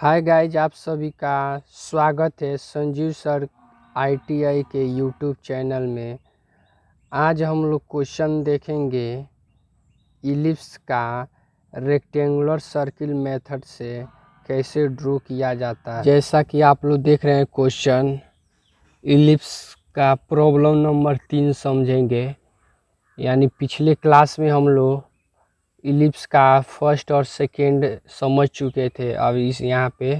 Hi guys, आप सभी का स्वागत है संजीव सर आईटीआई के यूट्यूब चैनल में। आज हम लोग क्वेश्चन देखेंगे इलिप्स का रेक्टेंगुलर सर्किल मेथड से कैसे ड्रॉ किया जाता है। जैसा कि आप लोग देख रहे हैं क्वेश्चन, इलिप्स का प्रॉब्लम नंबर 3 समझेंगे। यानी पिछले क्लास में हम लोग इलिप्स का फर्स्ट और सेकेंड समझ चुके थे। अब इस यहाँ पे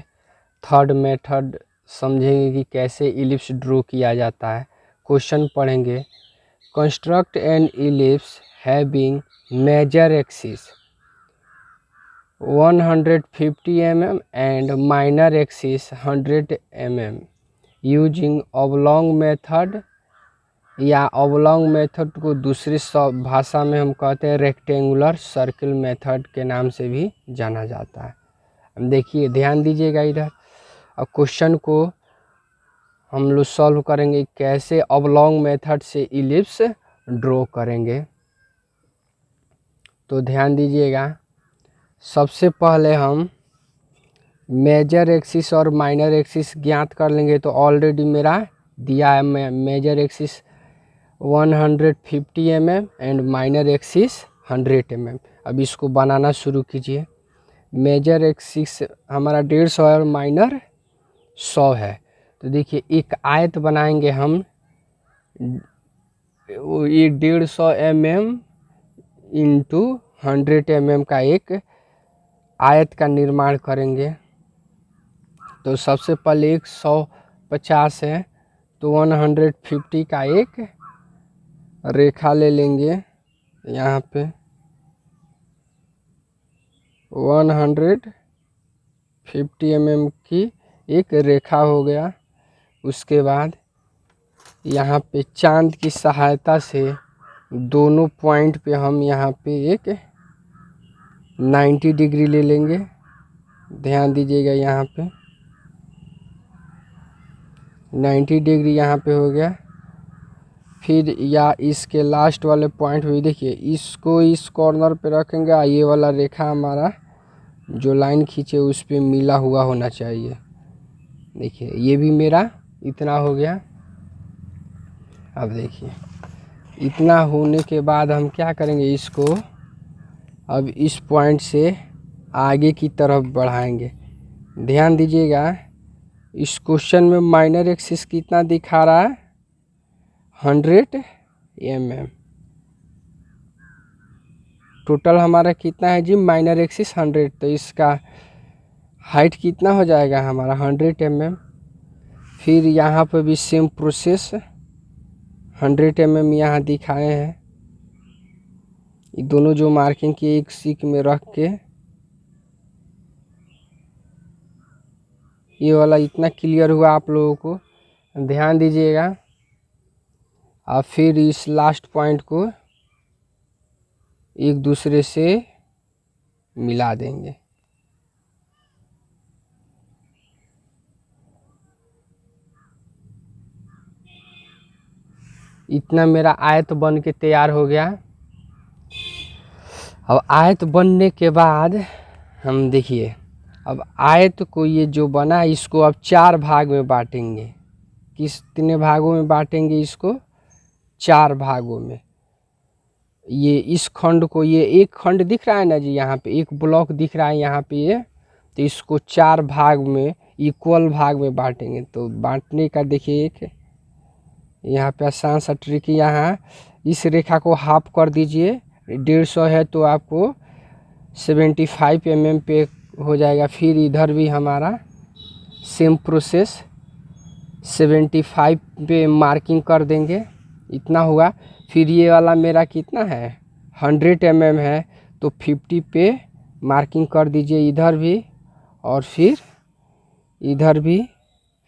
थर्ड मेथड समझेंगे कि कैसे इलिप्स ड्रॉ किया जाता है। क्वेश्चन पढ़ेंगे। Construct an ellipse having major axis 150 mm and minor axis 100 mm using oblong method, या ऑबलॉन्ग मेथड को दूसरी भाषा में हम कहते हैं रेक्टेंगुलर सर्किल मेथड के नाम से भी जाना जाता है। अब देखिए, ध्यान दीजिएगा इधर। अब क्वेश्चन को हम लोग सॉल्व करेंगे कैसे ऑबलॉन्ग मेथड से इलिप्स ड्रॉ करेंगे। तो ध्यान दीजिएगा, सबसे पहले हम मेजर एक्सिस और माइनर एक्सिस ज्ञात कर लेंगे। तो ऑलरेडी मेरा दिया है major axis 150 mm and minor axis 100 mm। अब इसको बनाना शुरू कीजिए। मेजर एक्सिस हमारा 150 और माइनर 100 है। तो देखिए, एक आयत बनाएंगे हम। ये 150 mm इंटू 100 mm का एक आयत का निर्माण करेंगे। तो सबसे पहले 150 है, तो 150 का एक रेखा ले लेंगे। यहाँ पे 150 mm की एक रेखा हो गया। उसके बाद यहाँ पे चांद की सहायता से दोनों पॉइंट पे हम यहाँ पे एक 90 डिग्री ले लेंगे। ध्यान दीजिएगा, यहाँ पे 90 डिग्री यहाँ पे हो गया। फिर या इसके लास्ट वाले पॉइंट भी देखिए, इसको इस कॉर्नर पे रखेंगे। ये वाला रेखा हमारा जो लाइन खींचे उस पे मिला हुआ होना चाहिए। देखिए, ये भी मेरा इतना हो गया। अब देखिए, इतना होने के बाद हम क्या करेंगे, इसको अब इस पॉइंट से आगे की तरफ बढ़ाएंगे। ध्यान दीजिएगा, इस क्वेश्चन में माइनर एक्सिस कितना दिखा रहा है, 100 mm। टोटल हमारा कितना है जी, माइनर एक्सिस 100। तो इसका हाइट कितना हो जाएगा हमारा 100 mm। फिर यहाँ पर भी सेम प्रोसेस 100 mm यहाँ दिखाए हैं। ये दोनों जो मार्किंग की एक सीक में रख के, ये वाला इतना क्लियर हुआ आप लोगों को, ध्यान दीजिएगा। और फिर इस लास्ट पॉइंट को एक दूसरे से मिला देंगे। इतना मेरा आयत बन के तैयार हो गया। अब आयत बनने के बाद हम देखिए, अब आयत को ये जो बना, इसको अब 4 भाग में बांटेंगे। कितने भागों में बांटेंगे इसको, 4 भागों में। ये इस खंड को, ये एक खंड दिख रहा है ना जी, यहाँ पे एक ब्लॉक दिख रहा है यहाँ पे ये। तो इसको 4 भाग में, इक्वल भाग में बांटेंगे। तो बांटने का देखिए, एक यहाँ पे आसान सा ट्रिक, यहाँ इस रेखा को हाफ कर दीजिए। 150 है तो आपको 75 mm पे हो जाएगा। फिर इधर भी हमारा सेम प्रोसेस 75 पे मार्किंग कर देंगे। इतना हुआ। फिर ये वाला मेरा कितना है, 100 mm है, तो 50 पे मार्किंग कर दीजिए इधर भी। और फिर इधर भी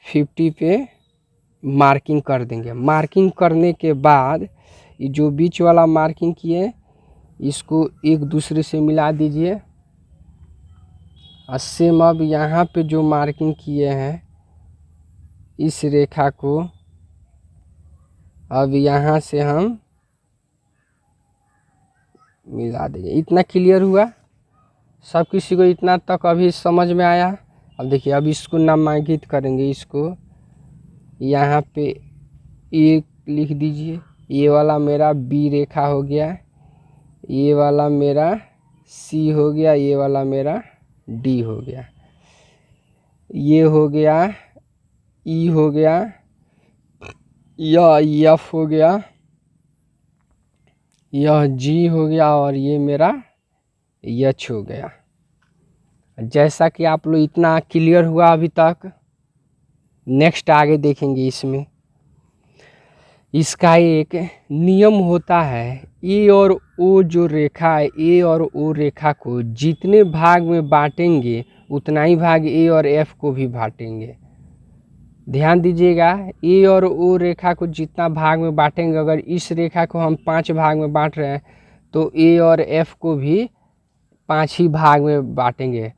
50 पे मार्किंग कर देंगे। मार्किंग करने के बाद ये जो बीच वाला मार्किंग किए, इसको एक दूसरे से मिला दीजिए। और सेम अब यहाँ पे जो मार्किंग किए हैं, इस रेखा को अब यहाँ से हम मिला देंगे। इतना क्लियर हुआ सब किसी को? इतना तक अभी समझ में आया? अब देखिए, अब इसको नामांकित करेंगे, इसको यहाँ पे ए लिख दीजिए, ये वाला मेरा बी रेखा हो गया, ये वाला मेरा सी हो गया, ये वाला मेरा डी हो गया, ये हो गया ई हो गया, यह एफ हो गया, यह जी हो गया और ये मेरा एच हो गया। जैसा कि आप लोग इतना क्लियर हुआ अभी तक, नेक्स्ट आगे देखेंगे। इसमें इसका एक नियम होता है, ए और ओ जो रेखा है, ए और ओ रेखा को जितने भाग में बांटेंगे उतना ही भाग ए और एफ को भी बांटेंगे। ध्यान दीजिएगा, ए और ओ रेखा को जितना भाग में बांटेंगे, अगर इस रेखा को हम 5 भाग में बांट रहे हैं तो ए और एफ को भी 5 ही भाग में बांटेंगे।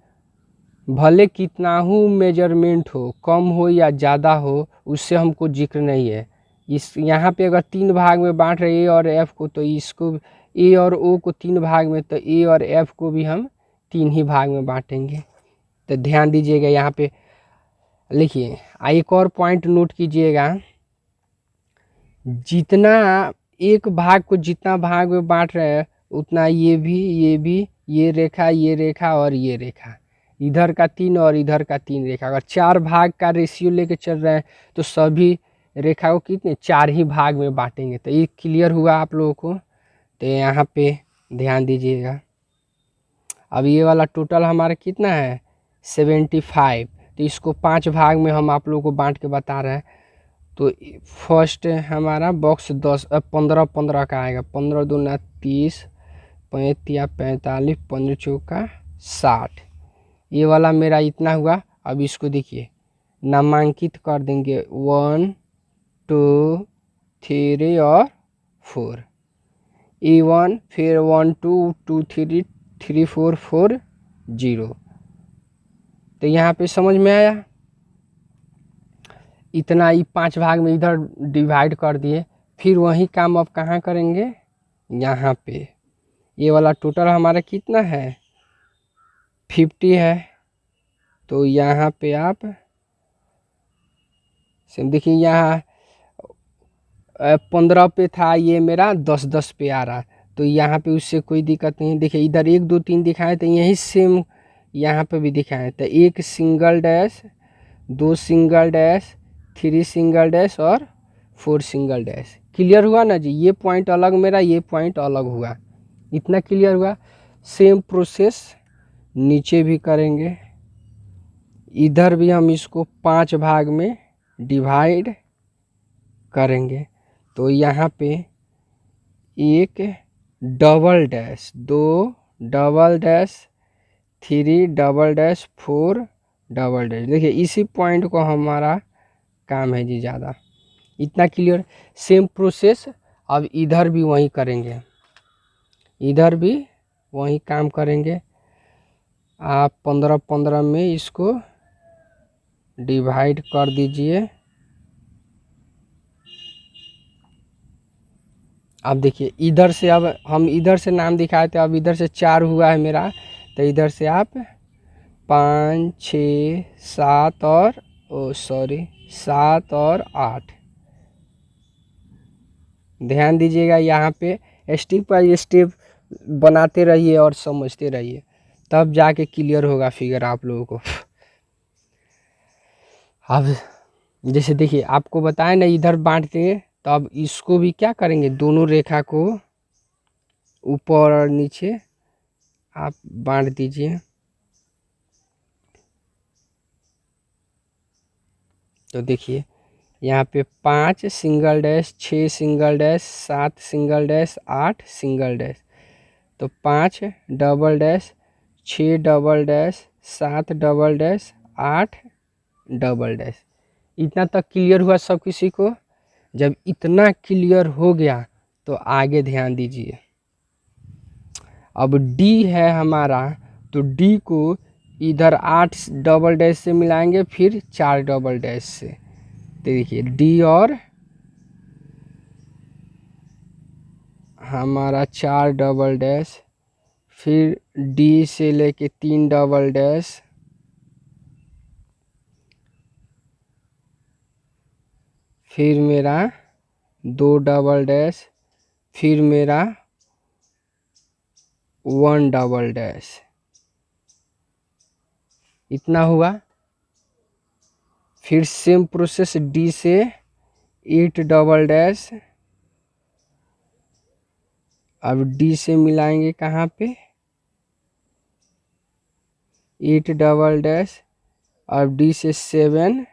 भले कितना ही मेजरमेंट हो, कम हो या ज़्यादा हो, उससे हमको जिक्र नहीं है। इस यहाँ पे अगर 3 भाग में बांट रहे ए और एफ को, तो इसको ए और ओ को 3 भाग में, तो ए और एफ को भी हम 3 ही भाग में बांटेंगे। तो ध्यान दीजिएगा, यहाँ पे लिखिए। एक और पॉइंट नोट कीजिएगा, जितना एक भाग को जितना भाग में बांट रहे हैं उतना ये भी, ये रेखा और ये रेखा, इधर का 3 और इधर का 3 रेखा। अगर 4 भाग का रेशियो लेके चल रहे हैं तो सभी रेखा को कितने 4 ही भाग में बांटेंगे। तो ये क्लियर हुआ आप लोगों को। तो यहाँ पे ध्यान दीजिएगा, अब ये वाला टोटल हमारा कितना है 75। तो इसको 5 भाग में हम आप लोगों को बांट के बता रहे हैं। तो फर्स्ट हमारा बॉक्स 15 का आएगा, 15 दूना 30, 35 45, 15 चौका 60। ये वाला मेरा इतना हुआ। अब इसको देखिए, नामांकित कर देंगे 1 2 3 और 4, E1, फिर 1 2 2 3 3 4 4 0। तो यहाँ पे समझ में आया, इतना ही 5 भाग में इधर डिवाइड कर दिए। फिर वही काम अब कहाँ करेंगे, यहाँ पे। ये वाला टोटल हमारा कितना है 50 है। तो यहाँ पे आप देखिए, यहाँ 15 पे था, ये मेरा 10 पे आ रहा। तो यहाँ पे उससे कोई दिक्कत नहीं। देखिए इधर 1 2 3 दिखाए, तो यही सेम यहाँ पे भी दिखाए। तो 1 single dash, 2 single dash, 3 single dash और 4 सिंगल डैश। क्लियर हुआ ना जी, ये पॉइंट अलग मेरा, ये पॉइंट अलग हुआ, इतना क्लियर हुआ। सेम प्रोसेस नीचे भी करेंगे, इधर भी हम इसको 5 भाग में डिवाइड करेंगे। तो यहाँ पे 1 double dash, 2 double dash, 3 double dash, 4 double dash. देखिए इसी पॉइंट को हमारा काम है जी ज़्यादा, इतना क्लियर। सेम प्रोसेस अब इधर भी वही करेंगे, इधर भी वही काम करेंगे। आप 15 में इसको डिवाइड कर दीजिए। अब देखिए इधर से, अब हम इधर से नाम दिखाए थे, अब इधर से 4 हुआ है मेरा। तो इधर से आप 5 6 7 और 7 और 8। ध्यान दीजिएगा, यहाँ पे स्टेप बाय स्टेप बनाते रहिए और समझते रहिए, तब जाके क्लियर होगा फिगर आप लोगों को। अब जैसे देखिए आपको बताया ना, इधर बांटते हैं, तो अब इसको भी क्या करेंगे, दोनों रेखा को ऊपर और नीचे आप बांट दीजिए। तो देखिए यहाँ पे 5 single dash, 6 single dash, 7 single dash, 8 single dash. तो 5 double dash, 6 double dash, 7 double dash, 8 double dash. इतना तक क्लियर हुआ सब किसी को। जब इतना क्लियर हो गया तो आगे ध्यान दीजिए। अब डी है हमारा, तो डी को इधर 8 डबल डैश से मिलाएंगे, फिर 4 डबल डैश से। तो देखिए डी और हमारा 4 डबल डैश, फिर डी से लेके 3 डबल डैश, फिर मेरा 2 डबल डैश, फिर मेरा 1 डबल डैश, इतना हुआ। फिर सेम प्रोसेस डी से 8 डबल डैश, अब डी से मिलाएंगे कहाँ पे, 8 डबल डैश, अब डी से 7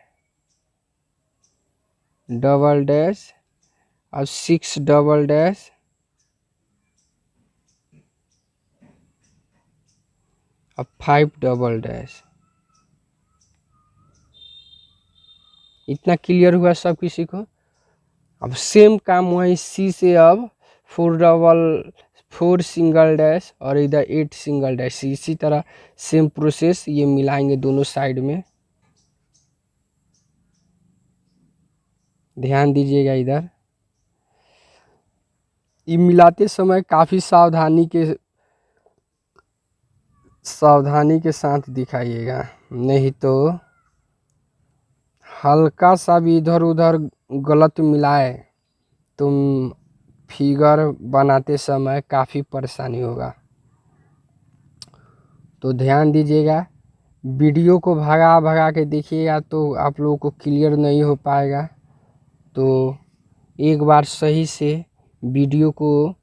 डबल डैश, अब 6 डबल डैश, अब 5 डबल डैश। इतना क्लियर हुआ सब किसी को। अब सेम काम वही सी से अब 4 सिंगल डैश और इधर 8 सिंगल डैश, इसी तरह सेम प्रोसेस ये मिलाएंगे दोनों साइड में। ध्यान दीजिएगा इधर, ये मिलाते समय काफ़ी सावधानी के साथ दिखाइएगा, नहीं तो हल्का सा भी इधर उधर गलत मिलाए तो फिगर बनाते समय काफ़ी परेशानी होगा। तो ध्यान दीजिएगा, वीडियो को भगा भगा के देखिएगा तो आप लोगों को क्लियर नहीं हो पाएगा। तो एक बार सही से वीडियो को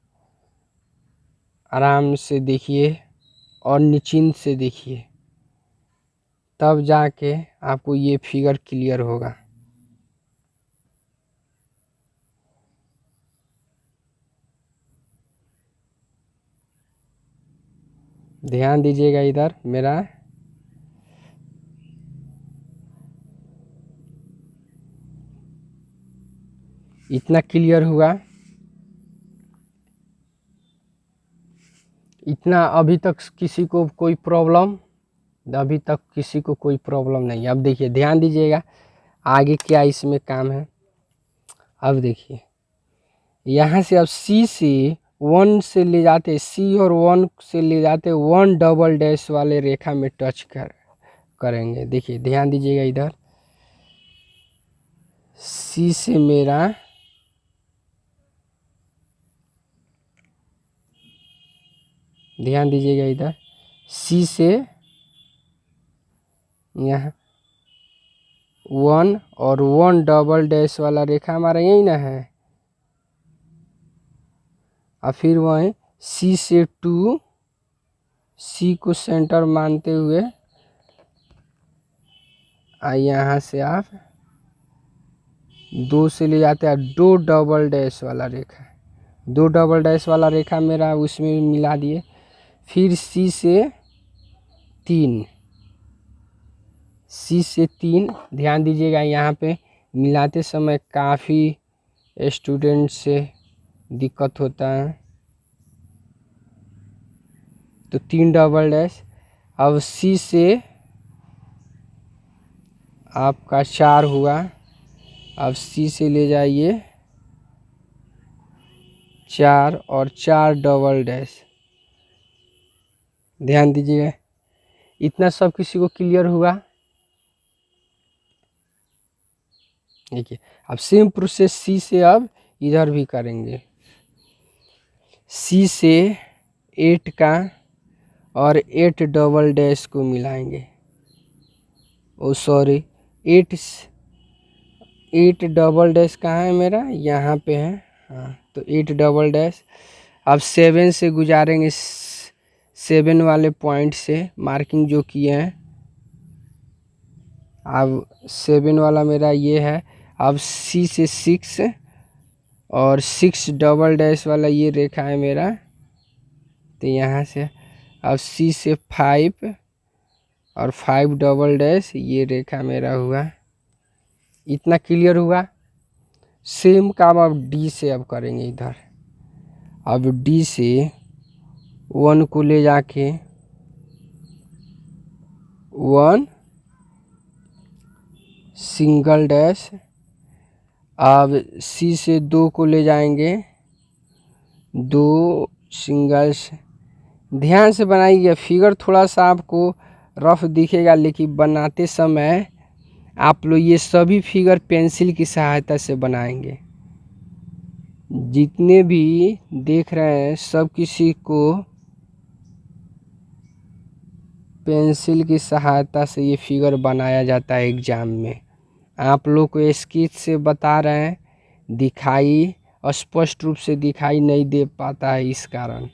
आराम से देखिए और निश्चिंत से देखिए, तब जाके आपको ये फिगर क्लियर होगा। ध्यान दीजिएगा इधर मेरा, इतना क्लियर हुआ। इतना अभी तक किसी को कोई प्रॉब्लम, अभी तक किसी को कोई प्रॉब्लम नहीं। अब देखिए ध्यान दीजिएगा आगे क्या इसमें काम है। अब देखिए यहाँ से अब सी से 1 से ले जाते, सी और 1 से ले जाते 1 डबल डैश वाले रेखा में टच करेंगे। देखिए ध्यान दीजिएगा इधर, सी से मेरा ध्यान दीजिएगा इधर, सी से यहाँ 1 और 1 डबल डैश वाला रेखा हमारा यही ना है। और फिर वहीं सी से 2, सी को सेंटर मानते हुए यहाँ से आप 2 से ले जाते हैं 2 डबल डैश वाला रेखा, 2 डबल डैश वाला रेखा मेरा उसमें मिला दिए। फिर सी से 3, सी से 3, ध्यान दीजिएगा यहाँ पे मिलाते समय काफ़ी स्टूडेंट से दिक्कत होता है। तो 3 डबल डैश, अब सी से आपका 4 हुआ, अब सी से ले जाइए 4 और 4 डबल डैश। ध्यान दीजिएगा, इतना सब किसी को क्लियर हुआ। देखिए अब सेम प्रोसेस सी से अब इधर भी करेंगे, सी से 8 का और 8 डबल डैश को मिलाएंगे। ओ सॉरी, 8 डबल डैश कहाँ है मेरा, यहाँ पे है। हाँ तो 8 डबल डैश, अब 7 से गुजारेंगे, 7 वाले पॉइंट से मार्किंग जो किए हैं। अब 7 वाला मेरा ये है। अब सी से 6 और 6 डबल डैश वाला ये रेखा है मेरा। तो यहाँ से अब सी से 5 और 5 डबल डैश ये रेखा मेरा हुआ। इतना क्लियर हुआ। सेम काम अब डी से अब करेंगे इधर। अब डी से 1 को ले जाके 1 सिंगल डैश, अब सी से 2 को ले जाएंगे 2 सिंगल्स। ध्यान से बनाइए, फिगर थोड़ा सा आपको रफ दिखेगा लेकिन बनाते समय आप लोग ये सभी फिगर पेंसिल की सहायता से बनाएंगे। जितने भी देख रहे हैं सब किसी को पेंसिल की सहायता से ये फिगर बनाया जाता है एग्जाम में। आप लोग को स्केच से बता रहे हैं, दिखाई स्पष्ट रूप से दिखाई नहीं दे पाता है इस कारण,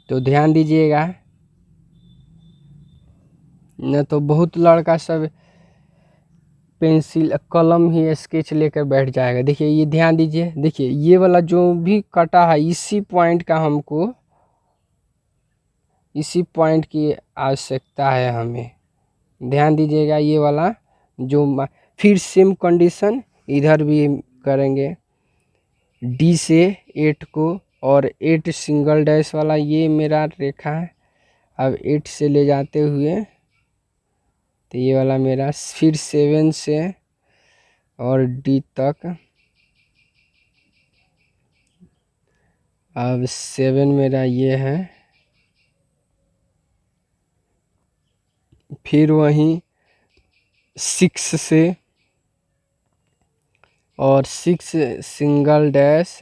तो ध्यान दीजिएगा। न तो बहुत लड़का सब पेंसिल कलम ही स्केच लेकर बैठ जाएगा। देखिए ये ध्यान दीजिए, देखिए ये वाला जो भी कटा है इसी पॉइंट का हमको, इसी पॉइंट की आवश्यकता है हमें। ध्यान दीजिएगा ये वाला जो फिर सेम कंडीशन इधर भी करेंगे। डी से 8 को और 8 सिंगल डैश वाला ये मेरा रेखा है। अब 8 से ले जाते हुए तो ये वाला मेरा फिर 7 से और डी तक। अब 7 मेरा ये है, फिर वहीं 6 से और 6 सिंगल डैश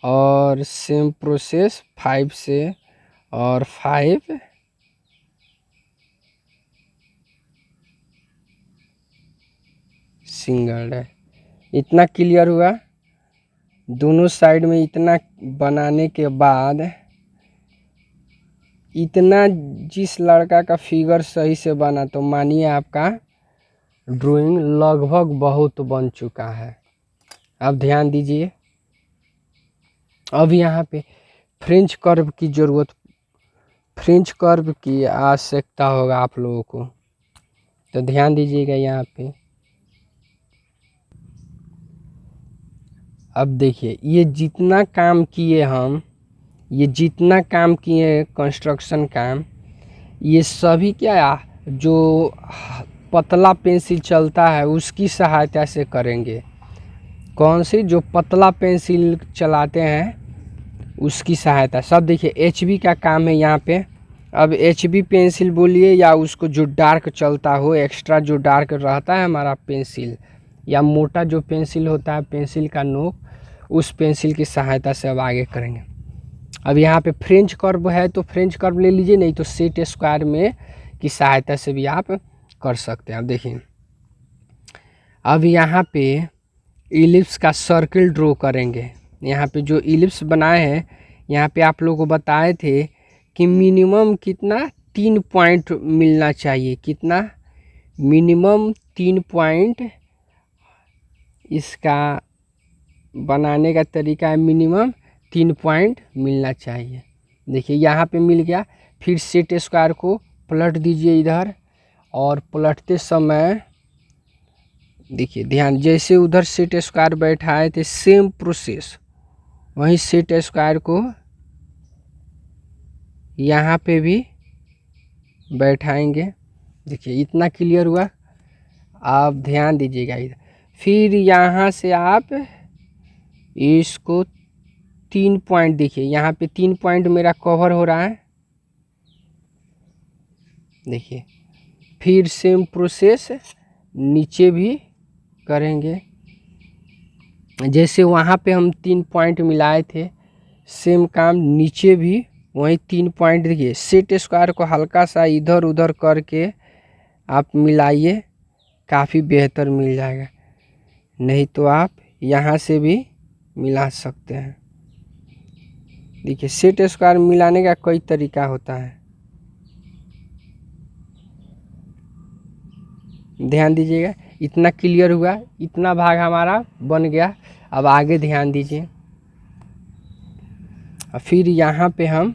और सेम प्रोसेस 5 से और 5 सिंगल डैश। इतना क्लियर हुआ। दोनों साइड में इतना बनाने के बाद, इतना जिस लड़का का फिगर सही से बना तो मानिए आपका ड्राइंग लगभग बहुत बन चुका है। अब ध्यान दीजिए, अब यहाँ पे फ्रेंच कर्व की ज़रूरत, फ्रेंच कर्व की आवश्यकता होगा आप लोगों को, तो ध्यान दीजिएगा यहाँ पे। अब देखिए ये जितना काम किए हम, ये जितना काम किए कंस्ट्रक्शन काम, ये सभी क्या जो पतला पेंसिल चलता है उसकी सहायता से करेंगे। कौन सी? जो पतला पेंसिल चलाते हैं उसकी सहायता। सब देखिए HB का काम है यहाँ पे। अब HB पेंसिल बोलिए या उसको जो डार्क चलता हो, एक्स्ट्रा जो डार्क रहता है हमारा पेंसिल, या मोटा जो पेंसिल होता है पेंसिल का नोक, उस पेंसिल की सहायता से अब आगे करेंगे। अब यहाँ पे फ्रेंच कर्व है तो फ्रेंच कर्व ले लीजिए, नहीं तो सेट स्क्वायर में की सहायता से भी आप कर सकते हैं। अब देखिए अब यहाँ पे इलिप्स का सर्किल ड्रॉ करेंगे। यहाँ पे जो इलिप्स बनाए हैं, यहाँ पे आप लोगों को बताए थे कि मिनिमम कितना 3 पॉइंट मिलना चाहिए। कितना? मिनिमम 3 पॉइंट इसका बनाने का तरीका है, मिनिमम 3 पॉइंट मिलना चाहिए। देखिए यहाँ पे मिल गया। फिर सेट स्क्वायर को पलट दीजिए इधर, और पलटते समय देखिए ध्यान, जैसे उधर सेट स्क्वायर बैठाए थे सेम प्रोसेस वहीं सेट स्क्वायर को यहाँ पे भी बैठाएंगे। देखिए इतना क्लियर हुआ। आप ध्यान दीजिएगा इधर। फिर यहाँ से आप इसको 3 पॉइंट, देखिए यहाँ पे 3 पॉइंट मेरा कवर हो रहा है। देखिए फिर सेम प्रोसेस नीचे भी करेंगे। जैसे वहाँ पे हम 3 पॉइंट मिलाए थे, सेम काम नीचे भी वहीं 3 पॉइंट। देखिए सेट स्क्वायर को हल्का सा इधर उधर करके आप मिलाइए, काफ़ी बेहतर मिल जाएगा। नहीं तो आप यहाँ से भी मिला सकते हैं। देखिए सेट स्क्वायर मिलाने का कई तरीका होता है, ध्यान दीजिएगा। इतना क्लियर हुआ, इतना भाग हमारा बन गया। अब आगे ध्यान दीजिए। फिर यहाँ पे हम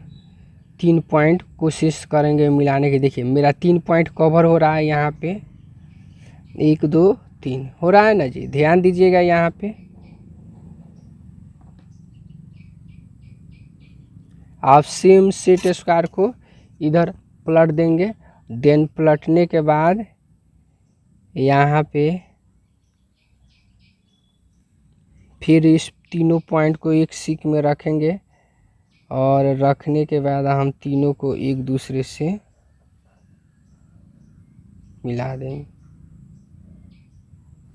3 पॉइंट कोशिश करेंगे मिलाने की। देखिए मेरा 3 पॉइंट कवर हो रहा है यहाँ पे, 1 2 3 हो रहा है ना जी। ध्यान दीजिएगा यहाँ पे। आप सेम सेट स्क्वायर को इधर पलट देंगे। देन पलटने के बाद यहाँ पे फिर इस तीनों पॉइंट को एक सीक में रखेंगे, और रखने के बाद हम तीनों को एक दूसरे से मिला देंगे।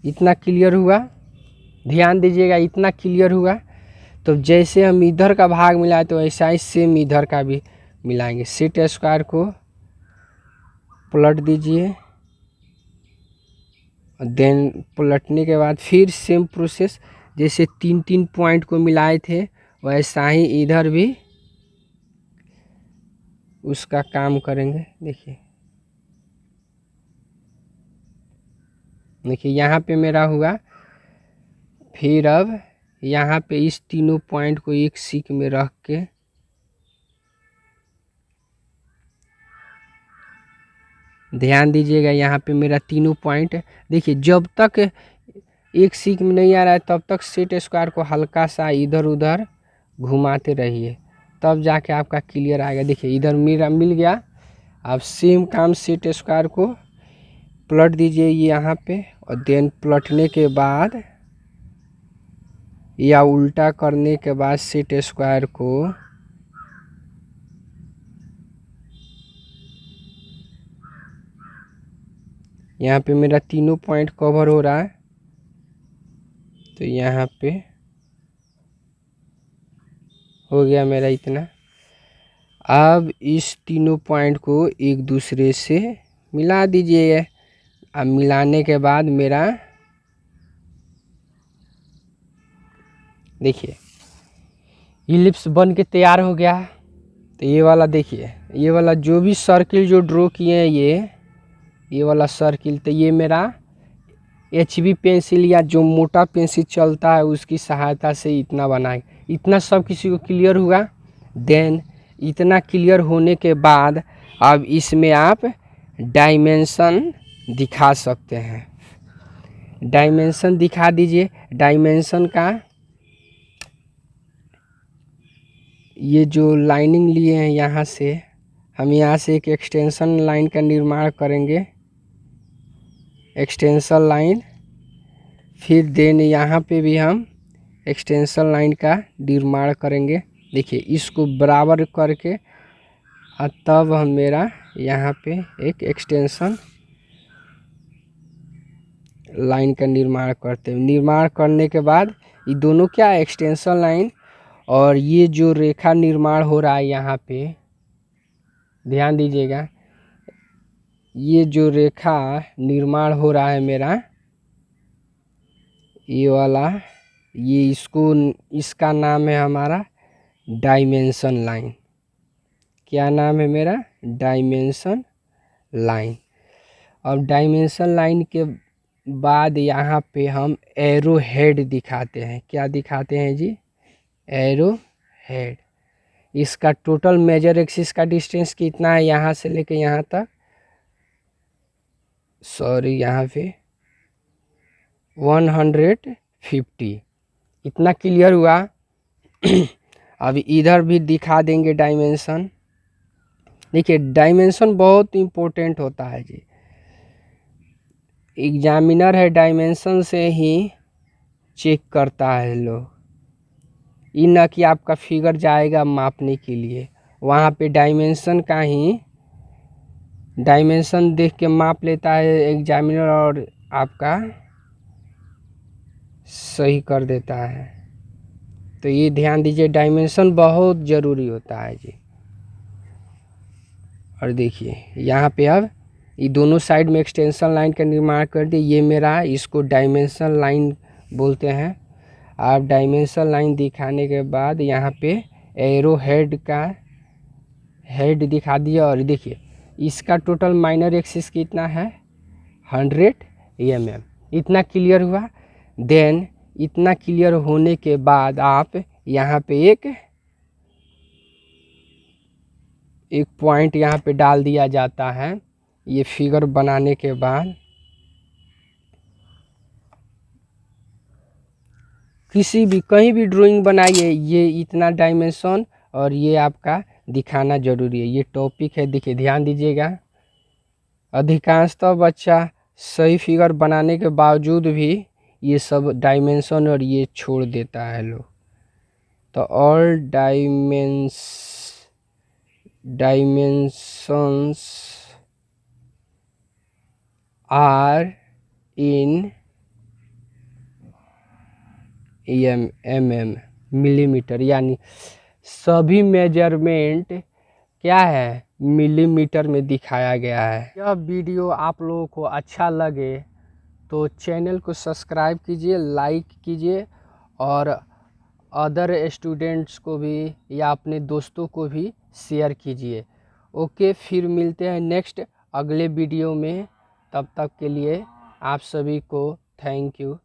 इतना क्लियर हुआ, ध्यान दीजिएगा, इतना क्लियर हुआ। तो जैसे हम इधर का भाग मिलाए तो ऐसा ही सेम इधर का भी मिलाएंगे। सेट स्क्वायर को पलट दीजिए और देन पलटने के बाद फिर सेम प्रोसेस, जैसे 3 पॉइंट को मिलाए थे वैसा ही इधर भी उसका काम करेंगे। देखिए देखिए यहाँ पे मेरा हुआ। फिर अब यहाँ पे इस तीनों पॉइंट को एक सीक में रख के ध्यान दीजिएगा, यहाँ पे मेरा तीनों पॉइंट देखिए, जब तक एक सीक में नहीं आ रहा है तब तक सेट स्क्वायर को हल्का सा इधर उधर घुमाते रहिए, तब जाके आपका क्लियर आएगा। देखिए इधर मेरा मिल गया। अब सेम काम सेट स्क्वायर को पलट दीजिए यहाँ पे, और देन पलटने के बाद या उल्टा करने के बाद सेट स्क्वायर को यहाँ पे मेरा तीनों पॉइंट कवर हो रहा है, तो यहाँ पे हो गया मेरा इतना। अब इस तीनों पॉइंट को एक दूसरे से मिला दीजिए। अब मिलाने के बाद मेरा देखिए इलिप्स बन के तैयार हो गया। तो ये वाला देखिए, ये वाला जो भी सर्किल जो ड्रॉ किए हैं ये वाला सर्किल, तो ये मेरा HB पेंसिल या जो मोटा पेंसिल चलता है उसकी सहायता से इतना बनाए। इतना सब किसी को क्लियर हुआ। देन इतना क्लियर होने के बाद अब इसमें आप डायमेंशन दिखा सकते हैं। डायमेंशन दिखा दीजिए। डायमेंशन का ये जो लाइनिंग लिए हैं यहाँ से, हम यहाँ से एक एक्सटेंशन लाइन का निर्माण करेंगे, एक्सटेंशन लाइन। फिर देन यहाँ पे भी हम एक्सटेंशन लाइन का निर्माण करेंगे। देखिए इसको बराबर करके और तब हम मेरा यहाँ पे एक एक्सटेंशन लाइन का निर्माण करते हैं। निर्माण करने के बाद ये दोनों क्या एक्सटेंशन लाइन और ये जो रेखा निर्माण हो रहा है यहाँ पे ध्यान दीजिएगा, ये जो रेखा निर्माण हो रहा है मेरा ये वाला, ये इसका नाम है हमारा डायमेंशन लाइन। क्या नाम है मेरा? Dimension line. अब डायमेंशन लाइन के बाद यहाँ पे हम एरो हेड दिखाते हैं। क्या दिखाते हैं जी? Arrow head. इसका टोटल मेजर एक्सिस का डिस्टेंस कितना है यहाँ से लेके यहाँ तक? सॉरी यहाँ पे 150। इतना क्लियर हुआ। अब इधर भी दिखा देंगे डायमेंशन। देखिए डायमेंशन बहुत इम्पोर्टेंट होता है जी। एग्जामिनर है डायमेंशन से ही चेक करता है लोग, ये न कि आपका फिगर जाएगा मापने के लिए, वहाँ पे डायमेंशन का ही डायमेंशन देख के माप लेता है एग्जामिनर और आपका सही कर देता है। तो ये ध्यान दीजिए, डायमेंशन बहुत ज़रूरी होता है जी। और देखिए यहाँ पे अब ये दोनों साइड में एक्सटेंशन लाइन का निर्माण कर दिए। ये मेरा, इसको डायमेंशन लाइन बोलते हैं। आप डायमेंशन लाइन दिखाने के बाद यहाँ पे एरो हेड का हेड दिखा दिया। और देखिए इसका टोटल माइनर एक्सिस कितना है? 100 mm। इतना क्लियर हुआ। देन इतना क्लियर होने के बाद आप यहाँ पे एक पॉइंट यहाँ पे डाल दिया जाता है। ये फिगर बनाने के बाद किसी भी कहीं भी ड्राइंग बनाइए, ये इतना डायमेंशन और ये आपका दिखाना जरूरी है। ये टॉपिक है, देखिए ध्यान दीजिएगा। अधिकांशतः बच्चा सही फिगर बनाने के बावजूद भी ये सब डायमेंशन और ये छोड़ देता है लोग। तो all dimensions are in mm millimetre, यानी सभी मेजरमेंट क्या है, मिलीमीटर में दिखाया गया है। यह वीडियो आप लोगों को अच्छा लगे तो चैनल को सब्सक्राइब कीजिए, लाइक कीजिए और अदर स्टूडेंट्स को भी या अपने दोस्तों को भी शेयर कीजिए। ओके, फिर मिलते हैं नेक्स्ट अगले वीडियो में। तब तक के लिए आप सभी को थैंक यू।